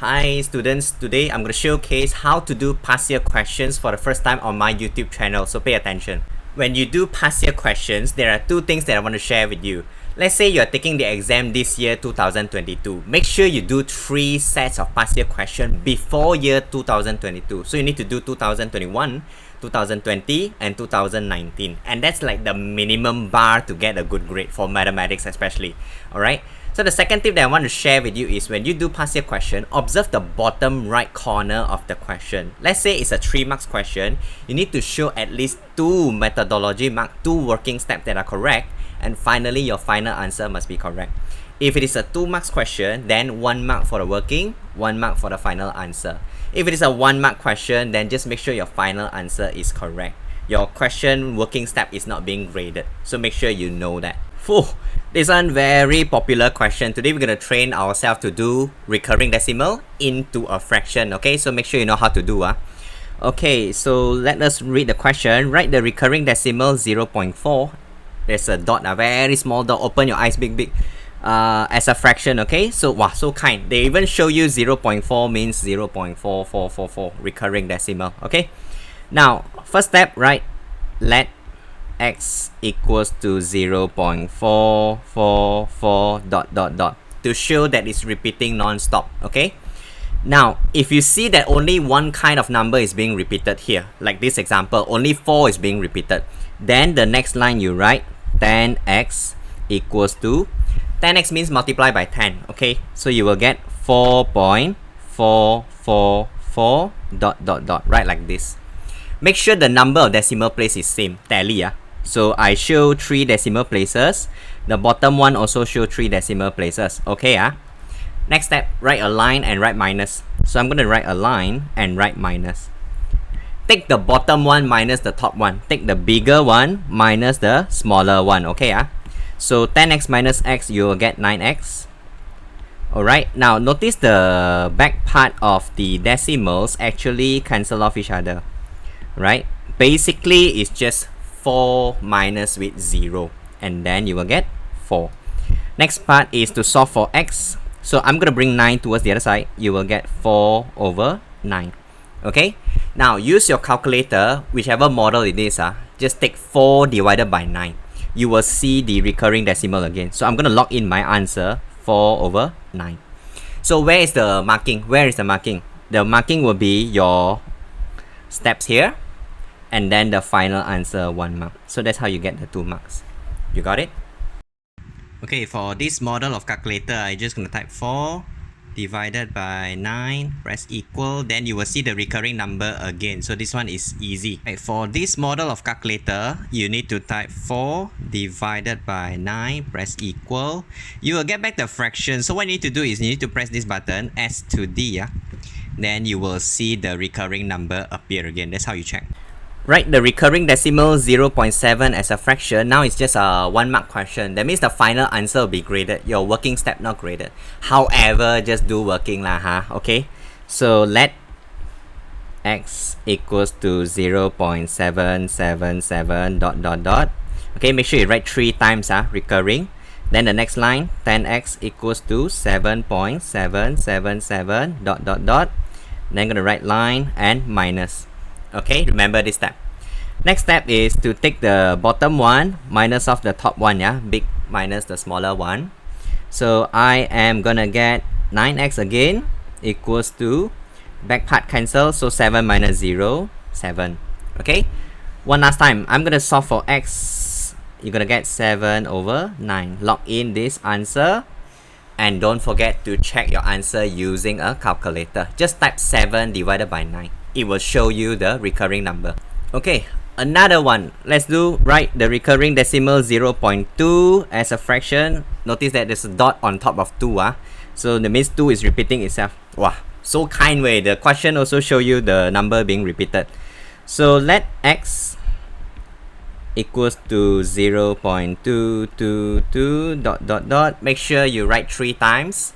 Hi students, today I'm going to showcase how to do past year questions for the first time on my YouTube channel, so pay attention. When you do past year questions, there are two things that I want to share with you. Let's say you're taking the exam this year 2022. Make sure you do 3 sets of past year questions before year 2022. So you need to do 2021, 2020 and 2019. And that's like the minimum bar to get a good grade for mathematics especially. Alright? So the second tip that I want to share with you is when you do past year question, observe the bottom right corner of the question. Let's say it's a 3 marks question. You need to show at least 2 methodology mark, 2 working steps that are correct, and finally your final answer must be correct. If it is a 2 marks question, then 1 mark for the working, 1 mark for the final answer. If it is a 1 mark question, then just make sure your final answer is correct. Your question working step is not being graded, so make sure you know that. Phew, this one very popular question. Today we're going to train ourselves to do recurring decimal into a fraction. Okay, so make sure you know how to do. Okay, so let us read the question. Write the recurring decimal 0.4. There's a dot, a very small dot. Open your eyes big. As a fraction. Okay, so wow, so kind. They even show you 0.4 means 0.4444 recurring decimal. Okay, now first step, right? Let x equals to 0.444 ... to show that it's repeating non-stop. Okay, now if you see that only one kind of number is being repeated here, like this example, only 4 is being repeated, then the next line you write 10x equals to 10x means multiply by 10. Okay, so you will get 4.444 ... right, like this. Make sure the number of decimal place is same, tally. So I show 3 decimal places. The bottom one also show 3 decimal places. Okay, next step, write a line and write minus. So I'm going to write a line and write minus. Take the bottom one minus the top one. Take the bigger one minus the smaller one. Okay, so 10x minus x, you will get 9x. Alright, now notice the back part of the decimals actually cancel off each other. Right? Basically, it's just 4 minus with 0, and then you will get 4. Next part is to solve for x. So I'm going to bring 9 towards the other side. You will get 4 over 9. Okay, now use your calculator, whichever model it is. Just take 4 divided by 9. You will see the recurring decimal again. So I'm going to log in my answer, 4 over 9. So where is the marking? Where is the marking? The marking will be your steps here, and then the final answer 1 mark. So that's how you get the 2 marks. You got it? Okay, for this model of calculator, I just gonna type 4 divided by 9, press equal, then you will see the recurring number again. So this one is easy. Right, for this model of calculator, you need to type 4 divided by 9, press equal. You will get back the fraction. So what you need to do is you need to press this button, S to D. Then you will see the recurring number appear again. That's how you check. Write the recurring decimal 0.7 as a fraction. Now it's just a 1 mark question. That means the final answer will be graded. Your working step not graded. However, just do working lah, okay? So let x equals to 0.777 ... Okay, make sure you write 3 times recurring. Then the next line, 10x equals to 7.777 ... Then gonna write line and minus. Okay, remember this step. Next step is to take the bottom one minus off the top one, big minus the smaller one. So I am gonna get 9x again equals to, back part cancel, so 7 minus 0, 7. Okay, one last time, I'm gonna solve for x. You're gonna get 7 over 9. Log in this answer, and don't forget to check your answer using a calculator. Just type 7 divided by 9. It will show you the recurring number. Okay, another one. Let's do write the recurring decimal 0.2 as a fraction. Notice that there's a dot on top of 2. So that means 2 is repeating itself. Wow, so kind way. The question also show you the number being repeated. So let x equals to 0.222 ... Make sure you write 3 times.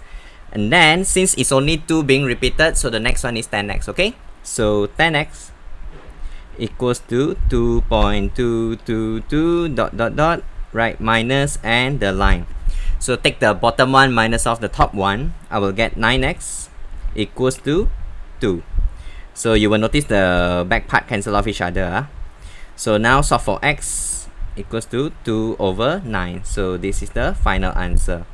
And then since it's only 2 being repeated, so the next one is 10x. Okay, so 10x equals to 2.222 ... Right, minus and the line. So take the bottom one minus off the top one. I will get 9x equals to 2. So you will notice the back part cancel off each other. So now solve for x equals to 2 over 9. So this is the final answer.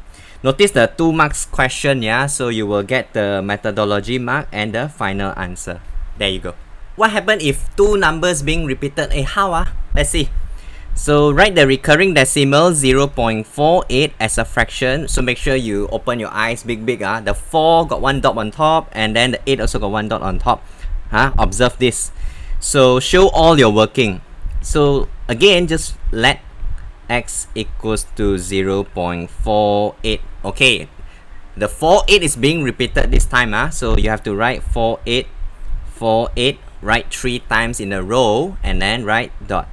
Notice the 2 marks question, yeah? So you will get the methodology mark and the final answer. There you go. What happens if 2 numbers being repeated? How? Let's see. So write the recurring decimal 0.48 as a fraction. So make sure you open your eyes big. The 4 got 1 dot on top, and then the 8 also got 1 dot on top. Observe this. So show all your working. So again, just let x equals to 0.48. Okay, the 48 is being repeated this time. So you have to write 48, 48, write 3 times in a row, and then write dot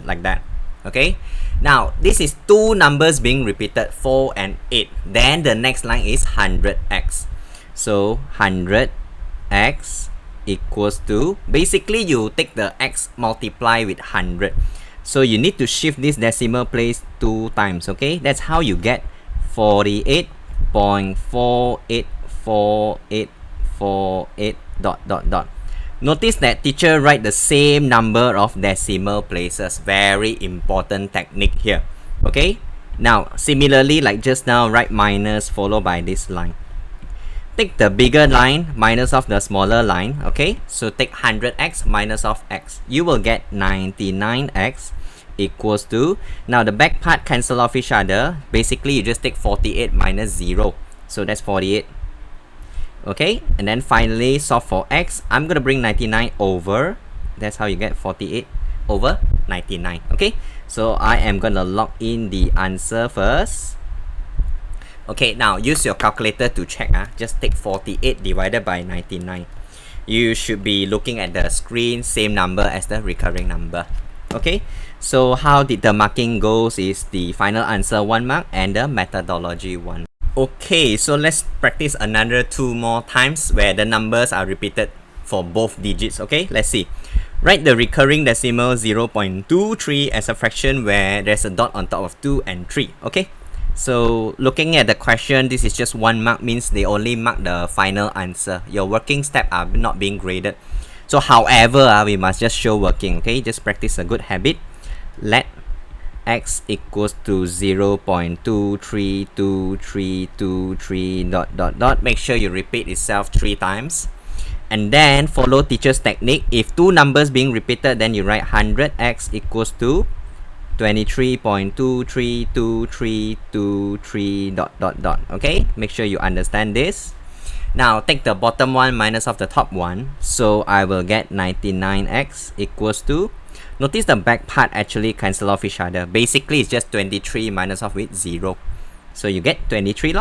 like that. Okay, now this is 2 numbers being repeated, 4 and 8. Then the next line is 100x. So 100x equals to, basically you take the x multiply with 100. So you need to shift this decimal place 2 times. Okay, that's how you get 48.484848 dot. Notice that teacher write the same number of decimal places. Very important technique here. Okay, now similarly like just now, write minus followed by this line. Take the bigger line minus of the smaller line. Okay, so take 100x minus of x. You will get 99x equals to, now the back part cancel off each other. Basically you just take 48 minus 0. So that's 48. Okay, and then finally solve for x. I'm gonna bring 99 over. That's how you get 48 over 99. Okay, so I am gonna log in the answer first. Okay, now use your calculator to check. Just take 48 divided by 99. You should be looking at the screen, same number as the recurring number. Okay, so how did the marking goes is the final answer 1 mark and the methodology 1. Okay, so let's practice another 2 more times where the numbers are repeated for both digits. Okay, let's see. Write the recurring decimal 0.23 as a fraction where there's a dot on top of 2 and 3. Okay, so looking at the question, this is just 1 mark, means they only mark the final answer. Your working step are not being graded. So however, we must just show working. Okay, just practice a good habit. Let x equals to 0.232323 Make sure you repeat itself 3 times. And then follow teacher's technique. If 2 numbers being repeated, then you write 100x equals to 23.232323 Okay, make sure you understand this. Now take the bottom one minus of the top one. So I will get 99x equals to, notice the back part actually cancel off each other. Basically it's just 23 minus of with 0. So you get 23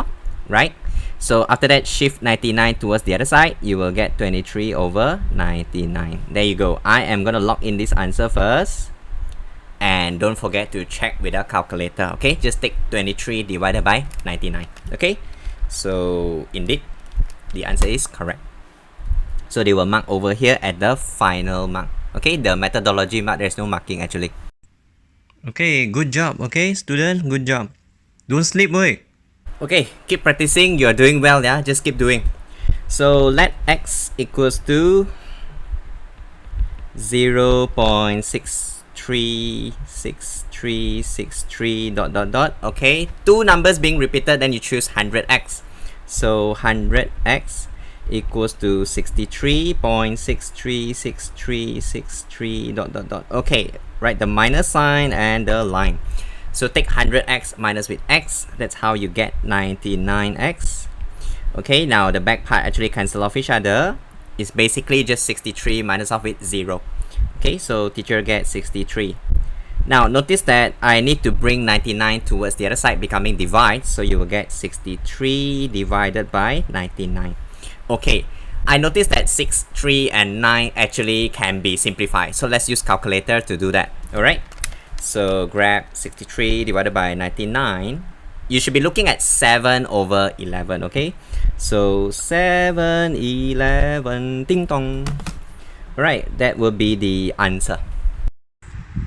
right? So after that, shift 99 towards the other side, you will get 23 over 99. There you go. I am gonna log in this answer first. And don't forget to check with a calculator. Okay, just take 23 divided by 99. Okay, so indeed the answer is correct. So they will mark over here at the final mark. Okay, the methodology mark, there's no marking actually. Okay, good job. Okay, student, good job. Don't sleep, boy. Okay, keep practicing. You're doing well, yeah? Just keep doing. So let x equals to 0.636363 Okay, 2 numbers being repeated, then you choose 100x. So 100x equals to 63.636363 Okay, write the minus sign and the line. So take 100x minus with x. That's how you get 99x. Okay, now the back part actually cancel off each other. It's basically just 63 minus off with 0. Okay, so teacher gets 63. Now notice that I need to bring 99 towards the other side, becoming divide. So you will get 63 divided by 99. Okay, I noticed that 6, 3 and 9 actually can be simplified. So let's use calculator to do that. Alright, so grab 63 divided by 99. You should be looking at 7 over 11. Okay, so 7, 11, ding dong. Right, that will be the answer.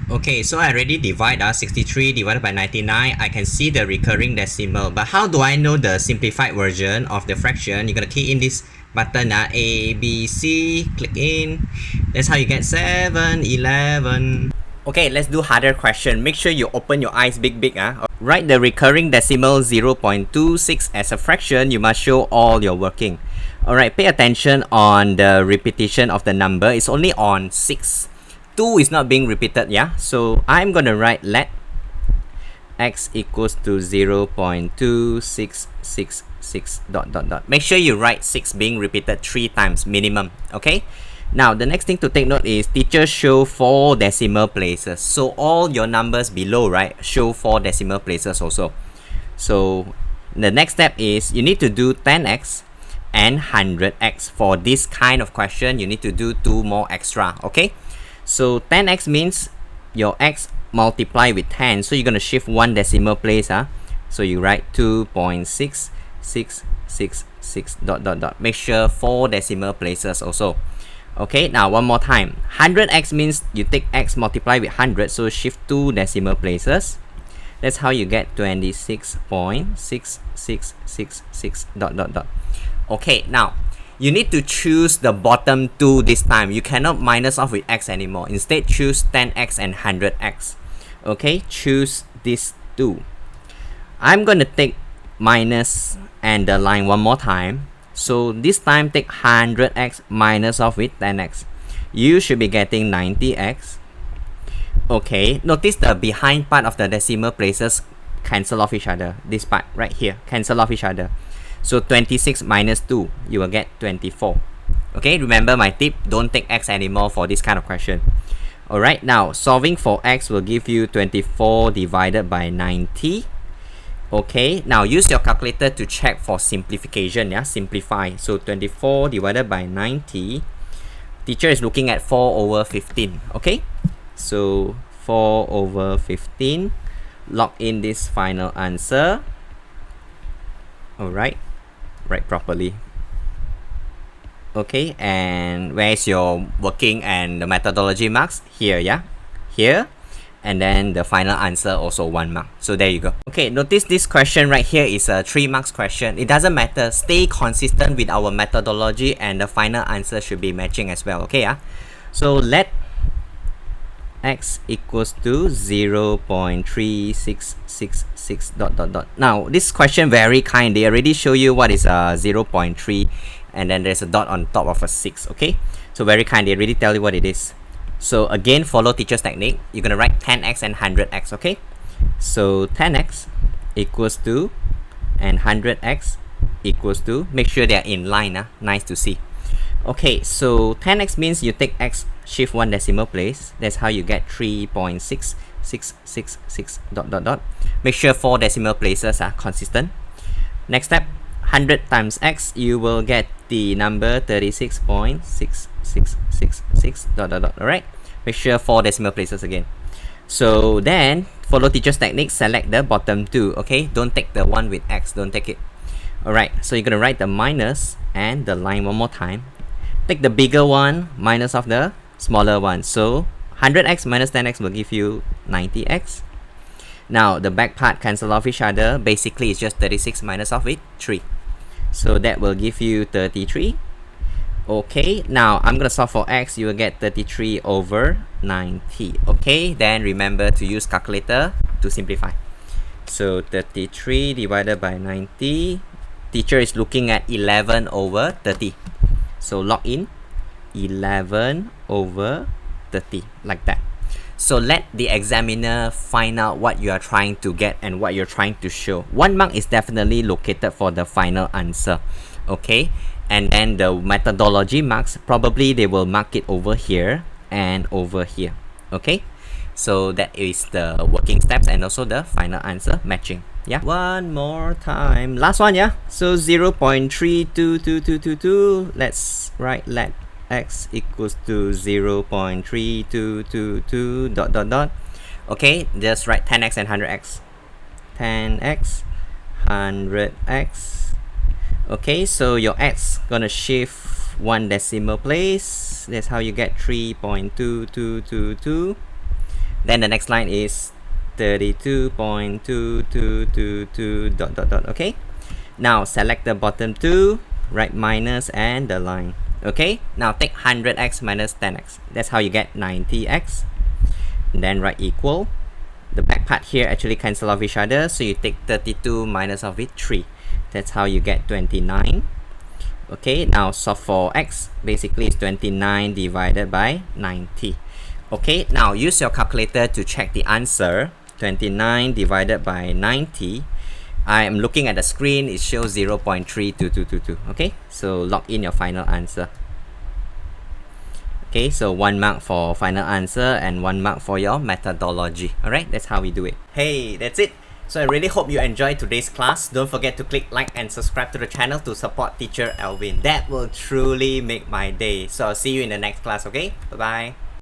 Okay, so I already divide 63 divided by 99. I can see the recurring decimal, but how do I know the simplified version of the fraction? You're gonna key in this button, A, B, C, click in. That's how you get 711. Okay, let's do harder question. Make sure you open your eyes big. Write the recurring decimal 0.26 as a fraction. You must show all your working. Alright, pay attention on the repetition of the number. It's only on 6. 2 is not being repeated, yeah? So I'm gonna write let x equals to 0.2666 dot. Make sure you write 6 being repeated 3 times minimum, okay? Now, the next thing to take note is teacher show 4 decimal places. So all your numbers below, right, show 4 decimal places also. So the next step is you need to do 10x and 100x. For this kind of question, you need to do 2 more extra, okay? So 10x means your x multiply with 10. So you're going to shift 1 decimal place. So you write 2.6666 dot. Make sure 4 decimal places also. Okay, now one more time. 100x means you take x multiply with 100, so shift 2 decimal places. That's how you get 26.6666 dot. Okay, now you need to choose the bottom 2 this time. You cannot minus off with x anymore. Instead, choose 10x and 100x. Okay, choose these 2. I'm gonna take minus and the line one more time. So this time take 100x minus off with 10x. You should be getting 90x. Okay, notice the behind part of the decimal places cancel off each other. This part right here cancel off each other. So 26 minus 2, you will get 24. Okay, remember my tip, don't take x anymore for this kind of question. Alright, now solving for x will give you 24 divided by 90. Okay, now use your calculator to check for simplification, yeah, simplify. So 24 divided by 90, teacher is looking at 4 over 15, okay? So 4 over 15, log in this final answer. Alright, write properly. Okay, and where's your working and the methodology marks? Here, yeah, here. And then the final answer also 1 mark. So there you go. Okay, notice this question right here is a 3 marks question. It doesn't matter. Stay consistent with our methodology and the final answer should be matching as well. Okay, so let x equals to 0.3666 dot. Now, this question very kind. They already show you what is 0.3 and then there's a dot on top of a 6. Okay, so very kind. They already tell you what it is. So again, follow teacher's technique. You're gonna write 10x and 100x, okay? So 10x equals to and 100x equals to. Make sure they're in line. Nice to see. Okay, so 10x means you take x, shift 1 decimal place. That's how you get 3.6666 dot. Make sure 4 decimal places are consistent. Next step, 100 times x, you will get the number 36.6666 dot. Alright, make sure 4 decimal places again. So then follow teacher's technique, select the bottom 2. Okay, don't take the one with x, don't take it. Alright, so you're gonna write the minus and the line one more time. Take the bigger one minus of the smaller one. So 100x minus 10x will give you 90x. Now the back part cancel off each other. Basically it's just 36 minus off with 3. So that will give you 33. Okay, now I'm gonna solve for x. You will get 33 over 90. Okay, then remember to use calculator to simplify. So 33 divided by 90. Teacher is looking at 11 over 30. So log in 11 over 30 like that. So let the examiner find out what you are trying to get and what you're trying to show. 1 mark is definitely located for the final answer. Okay, and then the methodology marks, probably they will mark it over here and over here. Okay, so that is the working steps and also the final answer matching. Yeah, one more time, last one. Yeah, so 0.32222, let's write let x equals to 0.3222 dot. Okay, just write 10x and 100x. 10x 100x. Okay, so your x gonna shift 1 decimal place. That's how you get 3.2222. Then the next line is 32.2222 dot. Okay, now select the bottom 2. Write minus and the line. Okay, now take 100x minus 10x. That's how you get 90x. And then write equal. The back part here actually cancel off each other, so you take 32 minus of it 3. That's how you get 29. Okay, now solve for x. Basically it's 29 divided by 90. Okay, now use your calculator to check the answer. 29 divided by 90. I am looking at the screen, it shows 0.32222. Okay, so log in your final answer. Okay, so 1 mark for final answer and 1 mark for your methodology. Alright, that's how we do it. Hey, that's it. So I really hope you enjoyed today's class. Don't forget to click like and subscribe to the channel to support teacher Alvin. That will truly make my day. So I'll see you in the next class, okay? Bye-bye.